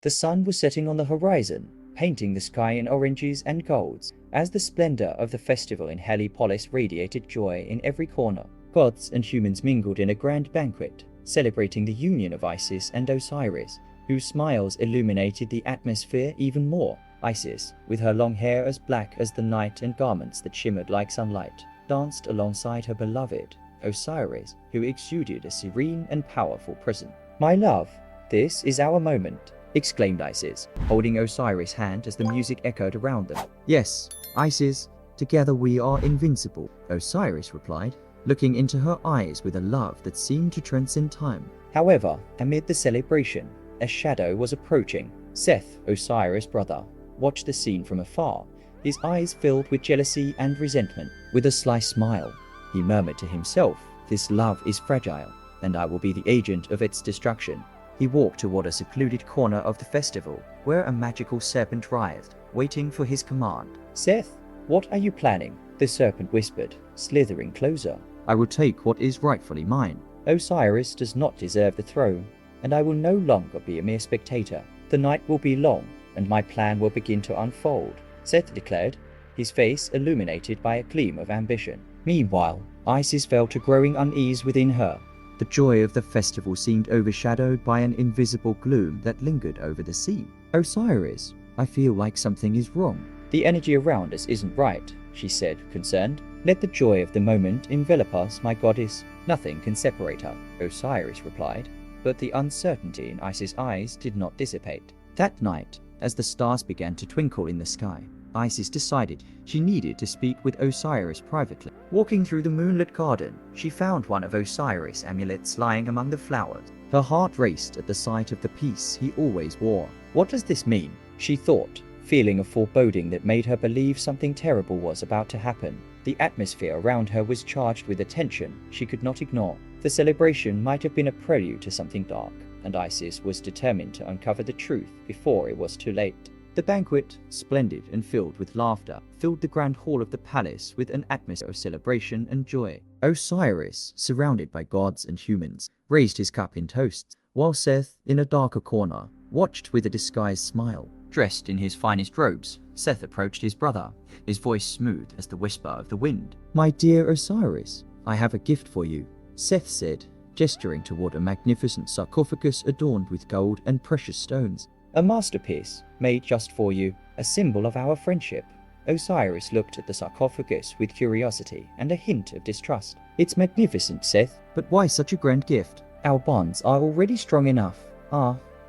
The sun was setting on the horizon, painting the sky in oranges and golds, as the splendor of the festival in Heliopolis radiated joy in every corner. Gods and humans mingled in a grand banquet, celebrating the union of Isis and Osiris, whose smiles illuminated the atmosphere even more. Isis, with her long hair as black as the night and garments that shimmered like sunlight, danced alongside her beloved, Osiris, who exuded a serene and powerful presence. "My love, this is our moment," exclaimed Isis, holding Osiris' hand as the music echoed around them. "Yes, Isis, together we are invincible," Osiris replied, looking into her eyes with a love that seemed to transcend time. However, amid the celebration, a shadow was approaching. Seth, Osiris' brother, watched the scene from afar, his eyes filled with jealousy and resentment. With a sly smile, he murmured to himself, "This love is fragile, and I will be the agent of its destruction." He walked toward a secluded corner of the festival, where a magical serpent writhed, waiting for his command. "Seth, what are you planning?" the serpent whispered, slithering closer. "I will take what is rightfully mine. Osiris does not deserve the throne, and I will no longer be a mere spectator. The night will be long, and my plan will begin to unfold," Seth declared, his face illuminated by a gleam of ambition. Meanwhile, Isis felt a growing unease within her. The joy of the festival seemed overshadowed by an invisible gloom that lingered over the scene. "Osiris, I feel like something is wrong. The energy around us isn't right," she said, concerned. "Let the joy of the moment envelop us, my goddess. Nothing can separate us," Osiris replied, but the uncertainty in Isis' eyes did not dissipate. That night, as the stars began to twinkle in the sky, Isis decided she needed to speak with Osiris privately. Walking through the moonlit garden, she found one of Osiris' amulets lying among the flowers. Her heart raced at the sight of the piece he always wore. "What does this mean?" she thought, feeling a foreboding that made her believe something terrible was about to happen. The atmosphere around her was charged with a tension she could not ignore. The celebration might have been a prelude to something dark, and Isis was determined to uncover the truth before it was too late. The banquet, splendid and filled with laughter, filled the grand hall of the palace with an atmosphere of celebration and joy. Osiris, surrounded by gods and humans, raised his cup in toasts, while Seth, in a darker corner, watched with a disguised smile. Dressed in his finest robes, Seth approached his brother, his voice smooth as the whisper of the wind. "My dear Osiris, I have a gift for you," Seth said, gesturing toward a magnificent sarcophagus adorned with gold and precious stones. "A masterpiece, made just for you, a symbol of our friendship." Osiris looked at the sarcophagus with curiosity and a hint of distrust. "It's magnificent, Seth, but why such a grand gift? Our bonds are already strong enough."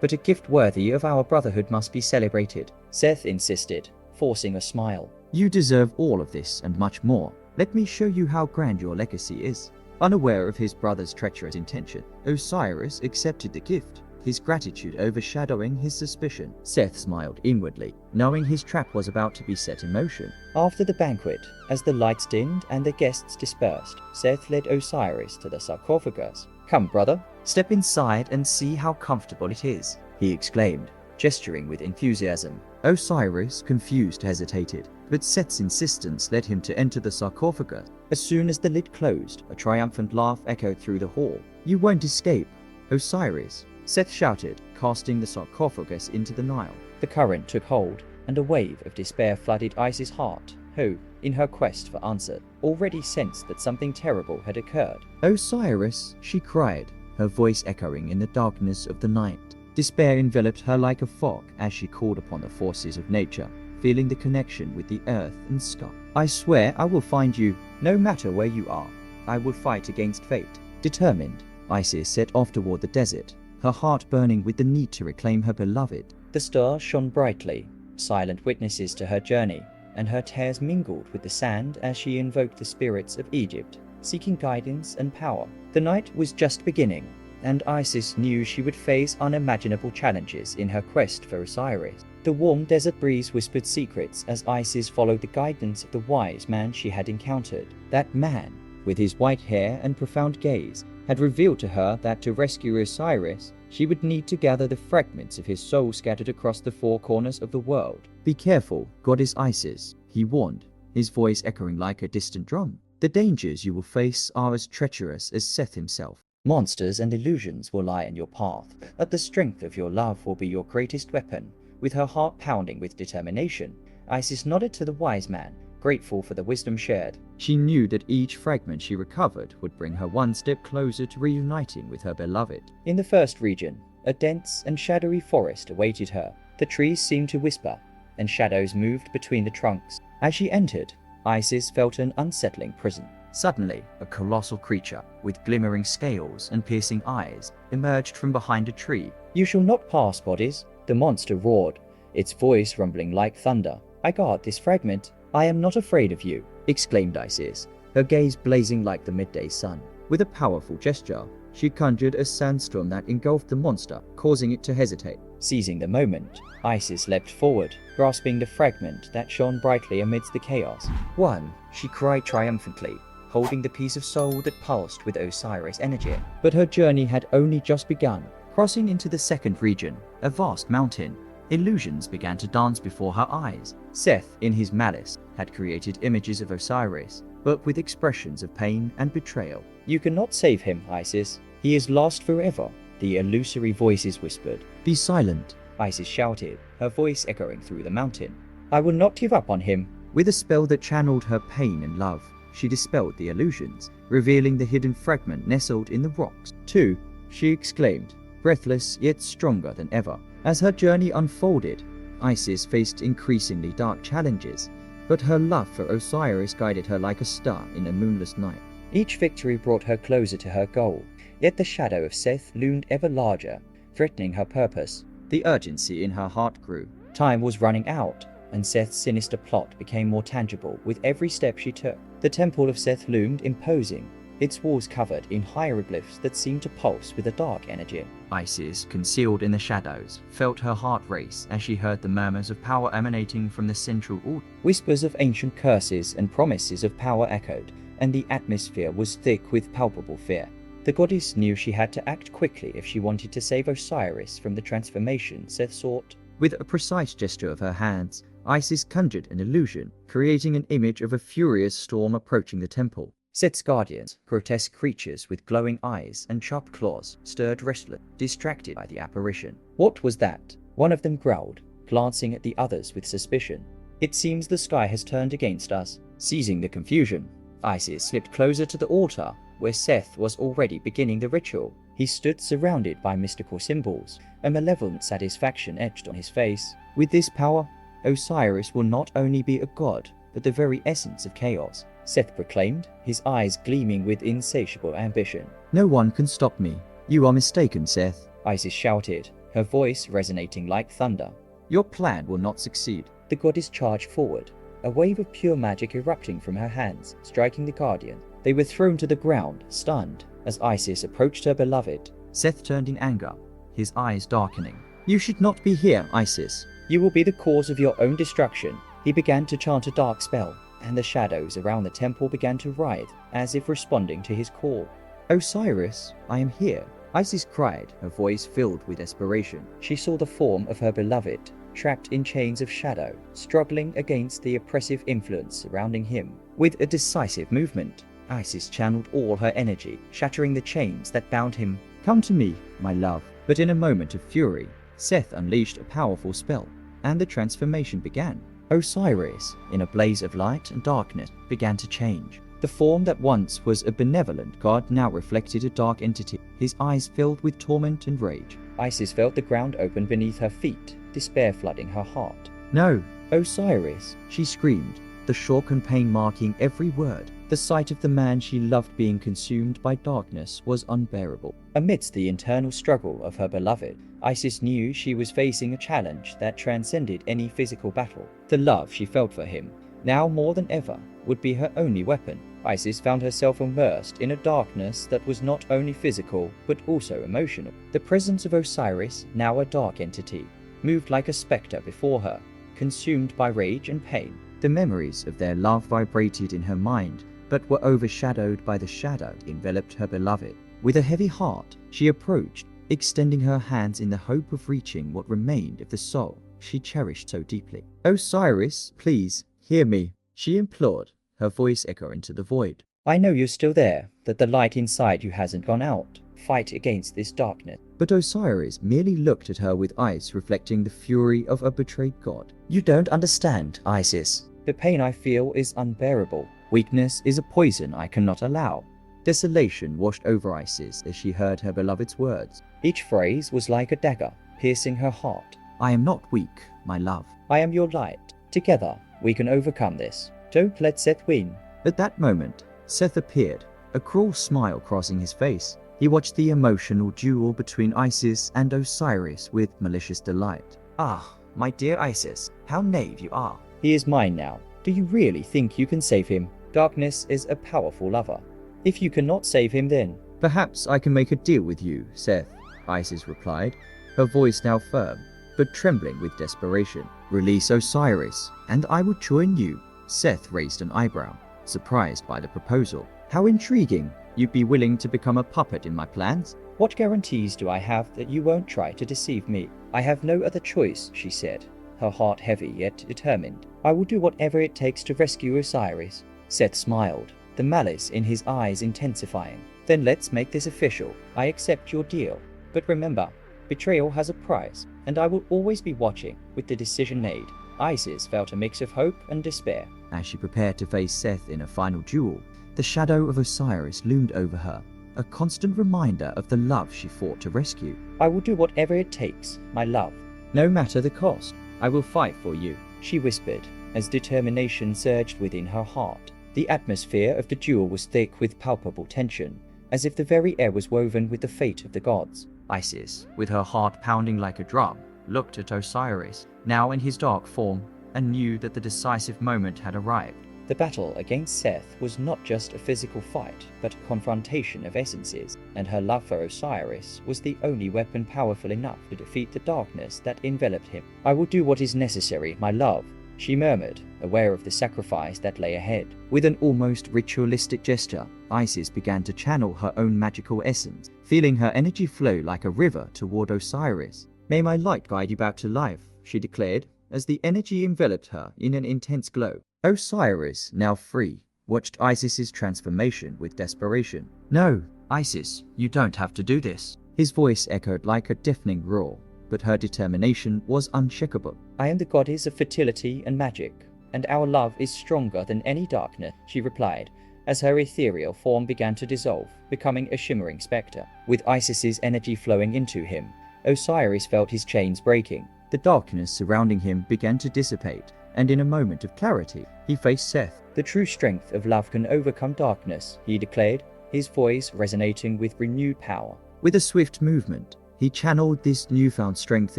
But a gift worthy of our brotherhood must be celebrated," Seth insisted, forcing a smile. "You deserve all of this and much more. Let me show you how grand your legacy is." Unaware of his brother's treacherous intention, Osiris accepted the gift, his gratitude overshadowing his suspicion. Seth smiled inwardly, knowing his trap was about to be set in motion. After the banquet, as the lights dimmed and the guests dispersed, Seth led Osiris to the sarcophagus. "Come, brother, step inside and see how comfortable it is," he exclaimed, gesturing with enthusiasm. Osiris, confused, hesitated, but Seth's insistence led him to enter the sarcophagus. As soon as the lid closed, a triumphant laugh echoed through the hall. "You won't escape, Osiris," Seth shouted, casting the sarcophagus into the Nile. The current took hold, and a wave of despair flooded Isis' heart, who, in her quest for answers, already sensed that something terrible had occurred. "Osiris," she cried, her voice echoing in the darkness of the night. Despair enveloped her like a fog as she called upon the forces of nature, feeling the connection with the earth and sky. "I swear I will find you, no matter where you are. I will fight against fate." Determined, Isis set off toward the desert, her heart burning with the need to reclaim her beloved. The stars shone brightly, silent witnesses to her journey, and her tears mingled with the sand as she invoked the spirits of Egypt, seeking guidance and power. The night was just beginning, and Isis knew she would face unimaginable challenges in her quest for Osiris. The warm desert breeze whispered secrets as Isis followed the guidance of the wise man she had encountered. That man, with his white hair and profound gaze, had revealed to her that to rescue Osiris, she would need to gather the fragments of his soul scattered across the four corners of the world. "Be careful, goddess Isis," he warned, his voice echoing like a distant drum. "The dangers you will face are as treacherous as Seth himself." Monsters and illusions will lie in your path, but the strength of your love will be your greatest weapon. With her heart pounding with determination, Isis nodded to the wise man, grateful for the wisdom shared. She knew that each fragment she recovered would bring her one step closer to reuniting with her beloved. In the first region, a dense and shadowy forest awaited her. The trees seemed to whisper, and shadows moved between the trunks. As she entered, Isis felt an unsettling presence. Suddenly, a colossal creature, with glimmering scales and piercing eyes, emerged from behind a tree. "You shall not pass, bodies," the monster roared, its voice rumbling like thunder. "I guard this fragment. I am not afraid of you," exclaimed Isis, her gaze blazing like the midday sun. With a powerful gesture, she conjured a sandstorm that engulfed the monster, causing it to hesitate. Seizing the moment, Isis leapt forward, grasping the fragment that shone brightly amidst the chaos. "One," she cried triumphantly, holding the piece of soul that pulsed with Osiris energy. But her journey had only just begun. Crossing into the second region, a vast mountain, illusions began to dance before her eyes. Seth, in his malice, had created images of Osiris, but with expressions of pain and betrayal. "You cannot save him, Isis. He is lost forever," the illusory voices whispered. "Be silent," Isis shouted, her voice echoing through the mountain. "I will not give up on him." With a spell that channeled her pain and love, she dispelled the illusions, revealing the hidden fragment nestled in the rocks. "Two," she exclaimed, breathless yet stronger than ever. As her journey unfolded, Isis faced increasingly dark challenges, but her love for Osiris guided her like a star in a moonless night. Each victory brought her closer to her goal, yet the shadow of Seth loomed ever larger, threatening her purpose. The urgency in her heart grew. Time was running out, and Seth's sinister plot became more tangible with every step she took. The temple of Seth loomed imposing, its walls covered in hieroglyphs that seemed to pulse with a dark energy. Isis, concealed in the shadows, felt her heart race as she heard the murmurs of power emanating from the central altar. Whispers of ancient curses and promises of power echoed, and the atmosphere was thick with palpable fear. The goddess knew she had to act quickly if she wanted to save Osiris from the transformation Seth sought. With a precise gesture of her hands, Isis conjured an illusion, creating an image of a furious storm approaching the temple. Seth's guardians, grotesque creatures with glowing eyes and sharp claws, stirred restless, distracted by the apparition. "What was that?" one of them growled, glancing at the others with suspicion. "It seems the sky has turned against us." Seizing the confusion, Isis slipped closer to the altar, where Seth was already beginning the ritual. He stood surrounded by mystical symbols, a malevolent satisfaction etched on his face. "With this power, Osiris will not only be a god, but the very essence of chaos," Seth proclaimed, his eyes gleaming with insatiable ambition. "No one can stop me." "You are mistaken, Seth," Isis shouted, her voice resonating like thunder. "Your plan will not succeed." The goddess charged forward, a wave of pure magic erupting from her hands, striking the guardian. They were thrown to the ground, stunned, as Isis approached her beloved. Seth turned in anger, his eyes darkening. "You should not be here, Isis. You will be the cause of your own destruction." He began to chant a dark spell, and the shadows around the temple began to writhe, as if responding to his call. "Osiris, I am here," Isis cried, her voice filled with desperation. She saw the form of her beloved, trapped in chains of shadow, struggling against the oppressive influence surrounding him. With a decisive movement, Isis channeled all her energy, shattering the chains that bound him. "Come to me, my love." But in a moment of fury, Seth unleashed a powerful spell, and the transformation began. Osiris, in a blaze of light and darkness, began to change. The form that once was a benevolent god now reflected a dark entity, his eyes filled with torment and rage. Isis felt the ground open beneath her feet, despair flooding her heart. "No, Osiris," she screamed, the shock and pain marking every word. The sight of the man she loved being consumed by darkness was unbearable. Amidst the internal struggle of her beloved, Isis knew she was facing a challenge that transcended any physical battle. The love she felt for him, now more than ever, would be her only weapon. Isis found herself immersed in a darkness that was not only physical, but also emotional. The presence of Osiris, now a dark entity, moved like a spectre before her, consumed by rage and pain. The memories of their love vibrated in her mind, but were overshadowed by the shadow that enveloped her beloved. With a heavy heart, she approached, extending her hands in the hope of reaching what remained of the soul she cherished so deeply. "Osiris, please, hear me," she implored, her voice echoing to the void. "I know you're still there, that the light inside you hasn't gone out," fight against this darkness. But Osiris merely looked at her with eyes reflecting the fury of a betrayed god. You don't understand, Isis. The pain I feel is unbearable. Weakness is a poison I cannot allow. Desolation washed over Isis as she heard her beloved's words. Each phrase was like a dagger, piercing her heart. I am not weak, my love. I am your light. Together, we can overcome this. Don't let Seth win. At that moment, Seth appeared, a cruel smile crossing his face. He watched the emotional duel between Isis and Osiris with malicious delight. Ah, my dear Isis, how naive you are. He is mine now. Do you really think you can save him? Darkness is a powerful lover. If you cannot save him, then perhaps I can make a deal with you, Seth, Isis replied, her voice now firm, but trembling with desperation. Release Osiris, and I will join you. Seth raised an eyebrow, surprised by the proposal. How intriguing. You'd be willing to become a puppet in my plans? What guarantees do I have that you won't try to deceive me? I have no other choice, she said, her heart heavy yet determined. I will do whatever it takes to rescue Osiris. Seth smiled, the malice in his eyes intensifying. Then let's make this official. I accept your deal. But remember, betrayal has a price, and I will always be watching. With the decision made, Isis felt a mix of hope and despair. As she prepared to face Seth in a final duel, the shadow of Osiris loomed over her, a constant reminder of the love she fought to rescue. I will do whatever it takes, my love. No matter the cost, I will fight for you, she whispered, as determination surged within her heart. The atmosphere of the duel was thick with palpable tension, as if the very air was woven with the fate of the gods. Isis, with her heart pounding like a drum, looked at Osiris, now in his dark form, and knew that the decisive moment had arrived. The battle against Seth was not just a physical fight, but a confrontation of essences, and her love for Osiris was the only weapon powerful enough to defeat the darkness that enveloped him. I will do what is necessary, my love, she murmured, aware of the sacrifice that lay ahead. With an almost ritualistic gesture, Isis began to channel her own magical essence, feeling her energy flow like a river toward Osiris. May my light guide you back to life, she declared, as the energy enveloped her in an intense glow. Osiris, now free, watched Isis's transformation with desperation. No, Isis, you don't have to do this. His voice echoed like a deafening roar, but her determination was unshakable. I am the goddess of fertility and magic, and our love is stronger than any darkness, she replied, as her ethereal form began to dissolve, becoming a shimmering spectre. With Isis's energy flowing into him, Osiris felt his chains breaking. The darkness surrounding him began to dissipate, and in a moment of clarity, he faced Seth. The true strength of love can overcome darkness, he declared, his voice resonating with renewed power. With a swift movement, he channeled this newfound strength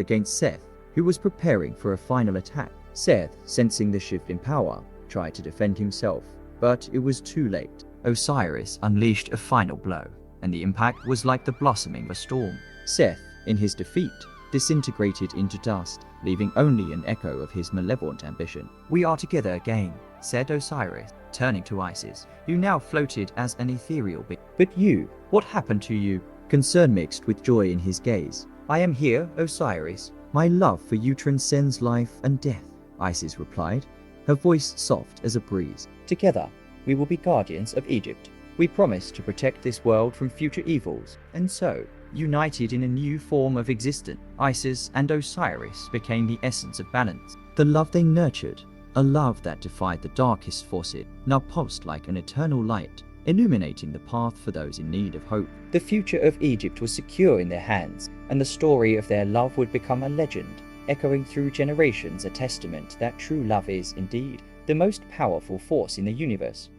against Seth, who was preparing for a final attack. Seth, sensing the shift in power, tried to defend himself, but it was too late. Osiris unleashed a final blow, and the impact was like the blossoming of a storm. Seth, in his defeat, disintegrated into dust, leaving only an echo of his malevolent ambition. We are together again, said Osiris, turning to Isis, who now floated as an ethereal being. But you, what happened to you? Concern mixed with joy in his gaze. I am here, Osiris. My love for you transcends life and death, Isis replied, her voice soft as a breeze. Together, we will be guardians of Egypt. We promise to protect this world from future evils, and so, united in a new form of existence, Isis and Osiris became the essence of balance. The love they nurtured, a love that defied the darkest forces, now pulsed like an eternal light, illuminating the path for those in need of hope. The future of Egypt was secure in their hands, and the story of their love would become a legend, echoing through generations, a testament that true love is, indeed, the most powerful force in the universe.